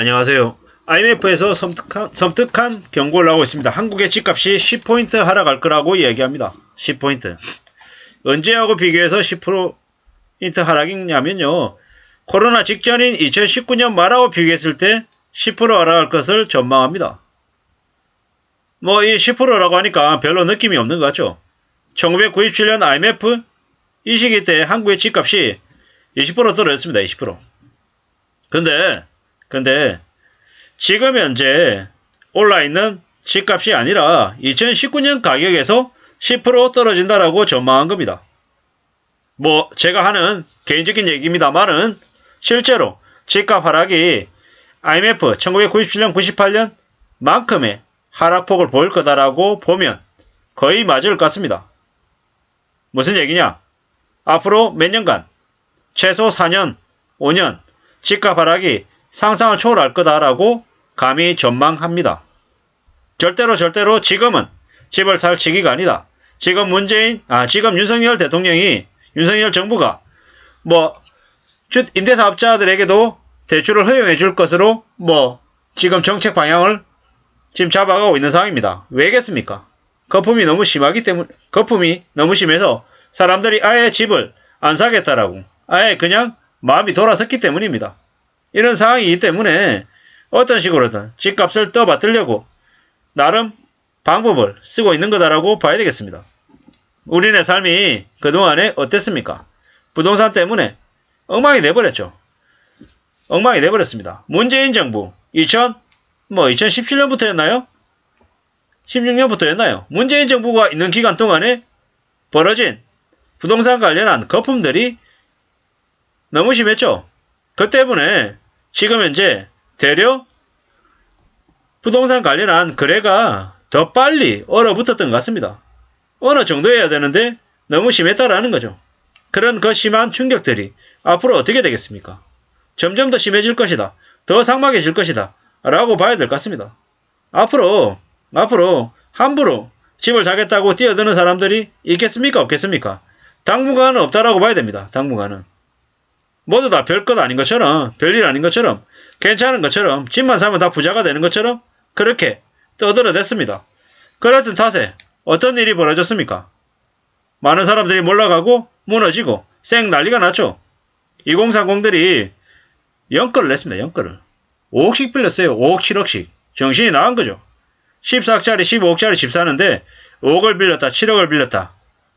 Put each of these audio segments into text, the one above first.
안녕하세요. IMF에서 섬뜩한 경고를 하고 있습니다. 한국의 집값이 10포인트 하락할 거라고 이야기합니다. 10포인트. 언제하고 비교해서 10% 하락이냐면요. 코로나 직전인 2019년 말하고 비교했을 때 10% 하락할 것을 전망합니다. 이 10%라고 하니까 별로 느낌이 없는 것 같죠. 1997년 IMF 이 시기 때 한국의 집값이 20% 떨어졌습니다. 20%. 근데 지금 현재 올라있는 집값이 아니라 2019년 가격에서 10% 떨어진다라고 전망한 겁니다. 제가 하는 개인적인 얘기입니다만은 실제로 집값 하락이 IMF 1997년 98년 만큼의 하락폭을 보일 거다라고 보면 거의 맞을 것 같습니다. 무슨 얘기냐? 앞으로 몇 년간 최소 4년, 5년 집값 하락이 상상을 초월할 거다라고 감히 전망합니다. 절대로 지금은 집을 살 시기가 아니다. 지금 지금 윤석열 대통령이, 윤석열 정부가 임대사업자들에게도 대출을 허용해 줄 것으로 지금 정책 방향을 지금 잡아가고 있는 상황입니다. 왜겠습니까? 거품이 너무 심해서 사람들이 아예 집을 안 사겠다라고 아예 그냥 마음이 돌아섰기 때문입니다. 이런 상황이기 때문에 어떤 식으로든 집값을 떠받들려고 나름 방법을 쓰고 있는 거다라고 봐야 되겠습니다. 우리네 삶이 그동안에 어땠습니까? 부동산 때문에 엉망이 돼버렸죠. 엉망이 돼버렸습니다. 문재인 정부 2017년부터였나요? 16년부터였나요? 문재인 정부가 있는 기간 동안에 벌어진 부동산 관련한 거품들이 너무 심했죠. 그 때문에 지금 현재 대려 부동산 관련한 거래가 더 빨리 얼어붙었던 것 같습니다. 어느 정도여야 되는데 너무 심했다라는 거죠. 그런 심한 충격들이 앞으로 어떻게 되겠습니까? 점점 더 심해질 것이다. 더 삭막해질 것이다. 라고 봐야 될 것 같습니다. 앞으로 함부로 집을 사겠다고 뛰어드는 사람들이 있겠습니까? 없겠습니까? 당분간은 없다라고 봐야 됩니다. 당분간은. 모두 다 별것 아닌 것처럼, 별일 아닌 것처럼, 괜찮은 것처럼, 집만 사면 다 부자가 되는 것처럼 그렇게 떠들어댔습니다. 그랬던 탓에 어떤 일이 벌어졌습니까? 많은 사람들이 몰락하고 무너지고 쌩 난리가 났죠. 2030들이 연끌을 냈습니다. 연끌을. 5억씩 빌렸어요. 5억 7억씩. 정신이 나간 거죠. 14억짜리 15억짜리 집 사는데 5억을 빌렸다, 7억을 빌렸다,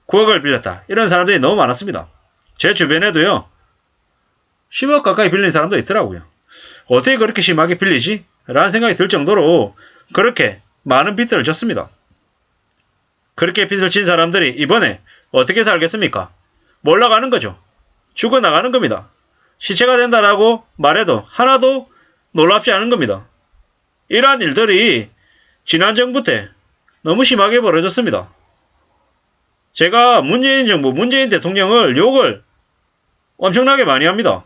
9억을 빌렸다. 이런 사람들이 너무 많았습니다. 제 주변에도요. 10억 가까이 빌린 사람도 있더라고요. 어떻게 그렇게 심하게 빌리지? 라는 생각이 들 정도로 그렇게 많은 빚들을 졌습니다. 그렇게 빚을 진 사람들이 이번에 어떻게 살겠습니까? 몰락가는 거죠. 죽어나가는 겁니다. 시체가 된다라고 말해도 하나도 놀랍지 않은 겁니다. 이러한 일들이 지난 정부 때 너무 심하게 벌어졌습니다. 제가 문재인 정부, 문재인 대통령을 욕을 엄청나게 많이 합니다.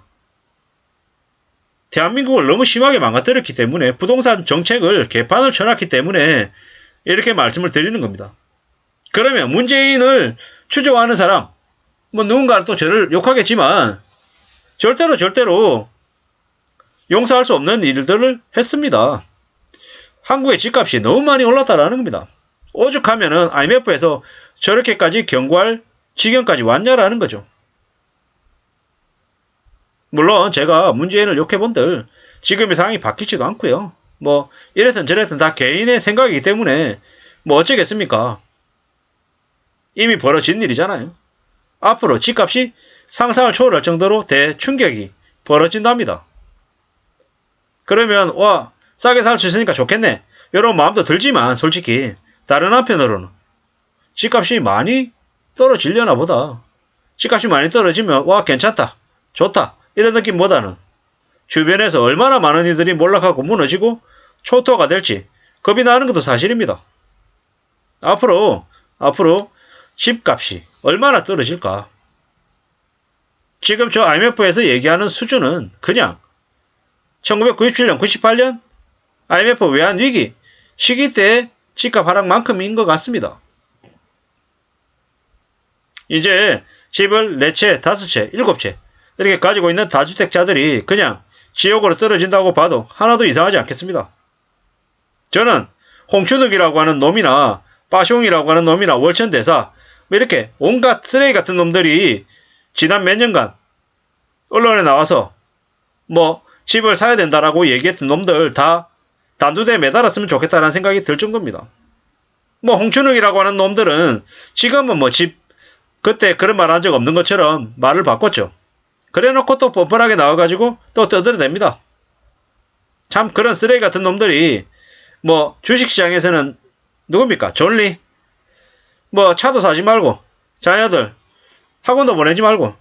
대한민국을 너무 심하게 망가뜨렸기 때문에 부동산 정책을 개판을 쳐놨기 때문에 이렇게 말씀을 드리는 겁니다. 그러면 문재인을 추종하는 사람, 누군가는 또 저를 욕하겠지만 절대로 용서할 수 없는 일들을 했습니다. 한국의 집값이 너무 많이 올랐다라는 겁니다. 오죽하면은 IMF에서 저렇게까지 경고할 지경까지 왔냐라는 거죠. 물론 제가 문재인을 욕해본들 지금의 상황이 바뀌지도 않고요. 이래선 저래선 다 개인의 생각이기 때문에 어쩌겠습니까? 이미 벌어진 일이잖아요. 앞으로 집값이 상상을 초월할 정도로 대충격이 벌어진답니다. 그러면 싸게 살 수 있으니까 좋겠네. 이런 마음도 들지만 솔직히 다른 한편으로는 집값이 많이 떨어지려나 보다. 집값이 많이 떨어지면 괜찮다. 좋다. 이런 느낌보다는 주변에서 얼마나 많은 이들이 몰락하고 무너지고 초토화가 될지 겁이 나는 것도 사실입니다. 앞으로 집값이 얼마나 떨어질까? 지금 저 IMF에서 얘기하는 수준은 그냥 1997년, 98년 IMF 외환위기 시기 때 집값 하락만큼인 것 같습니다. 이제 집을 4채, 5채, 7채 이렇게 가지고 있는 다주택자들이 그냥 지옥으로 떨어진다고 봐도 하나도 이상하지 않겠습니다. 저는 홍춘욱이라고 하는 놈이나 빠숑이라고 하는 놈이나 월천대사 이렇게 온갖 쓰레기 같은 놈들이 지난 몇 년간 언론에 나와서 뭐 집을 사야 된다라고 얘기했던 놈들 다 단두대에 매달았으면 좋겠다는 생각이 들 정도입니다. 뭐 홍춘욱이라고 하는 놈들은 지금은 뭐 집 그때 그런 말 한 적 없는 것처럼 말을 바꿨죠. 그래놓고 또 뻔뻔하게 나와가지고 또 떠들어댑니다. 참 그런 쓰레기 같은 놈들이 뭐 주식시장에서는 누굽니까? 존리? 뭐 차도 사지 말고 자녀들 학원도 보내지 말고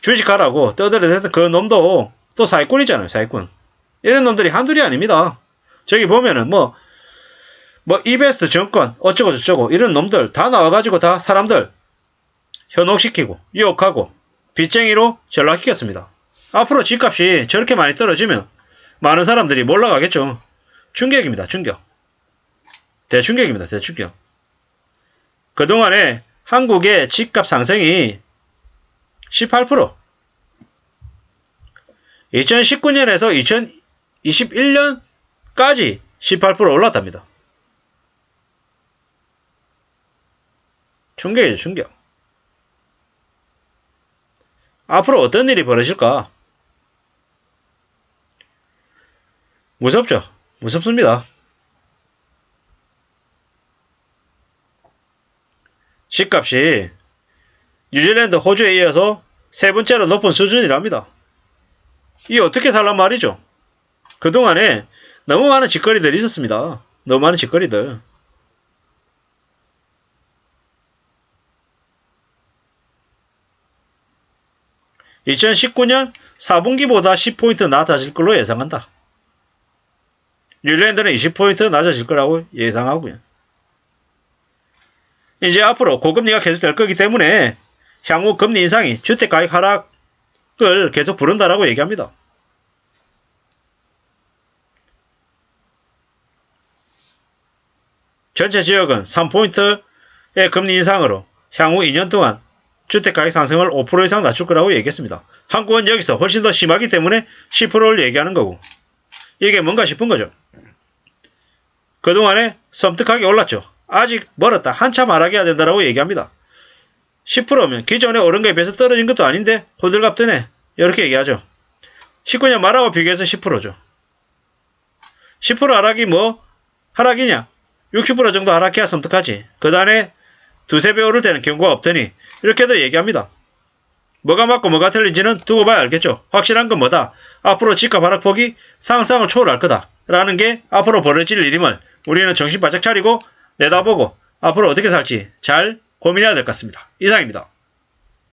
주식하라고 떠들어댔던 그 놈도 또 사기꾼이잖아요. 사기꾼. 이런 놈들이 한둘이 아닙니다. 저기 보면은 뭐 이베스트 정권 어쩌고 저쩌고 이런 놈들 다 나와가지고 다 사람들 현혹시키고 유혹하고 빚쟁이로 전락시켰습니다. 앞으로 집값이 저렇게 많이 떨어지면 많은 사람들이 몰락하겠죠. 충격입니다. 충격. 대충격입니다. 대충격. 그동안에 한국의 집값 상승이 18% 2019년에서 2021년까지 18% 올랐답니다. 충격이죠. 충격. 앞으로 어떤 일이 벌어질까? 무섭죠. 무섭습니다. 집값이 뉴질랜드, 호주에 이어서 세 번째로 높은 수준이랍니다. 이게 어떻게 살란 말이죠? 그동안에 너무 많은 짓거리들이 있었습니다. 너무 많은 짓거리들. (2019년) 4분기보다 10포인트 낮아질 걸로 예상한다. 뉴질랜드는 20포인트 낮아질 거라고 예상하고요. 이제 앞으로 고금리가 계속될 거기 때문에 향후 금리 인상이 주택가격 하락을 계속 부른다라고 얘기합니다. 전체 지역은 3포인트의 금리 인상으로 향후 2년 동안 주택가격 상승을 5% 이상 낮출 거라고 얘기했습니다. 한국은 여기서 훨씬 더 심하기 때문에 10%를 얘기하는 거고 이게 뭔가 싶은 거죠. 그동안에 섬뜩하게 올랐죠. 아직 멀었다. 한참 하락해야 된다라고 얘기합니다. 10%면 기존에 오른 거에 비해서 떨어진 것도 아닌데 호들갑 뜨네. 이렇게 얘기하죠. 19년 말하고 비교해서 10%죠. 10% 하락이 뭐 하락이냐? 60% 정도 하락해야 섬뜩하지. 그 다음에 두세 배 오를 때는 경고가 없더니 이렇게도 얘기합니다. 뭐가 맞고 뭐가 틀린지는 두고 봐야 알겠죠. 확실한 건 뭐다? 앞으로 집값 하락폭이 상상을 초월할 거다. 라는 게 앞으로 벌어질 일임을 우리는 정신 바짝 차리고 내다보고 앞으로 어떻게 살지 잘 고민해야 될 것 같습니다. 이상입니다.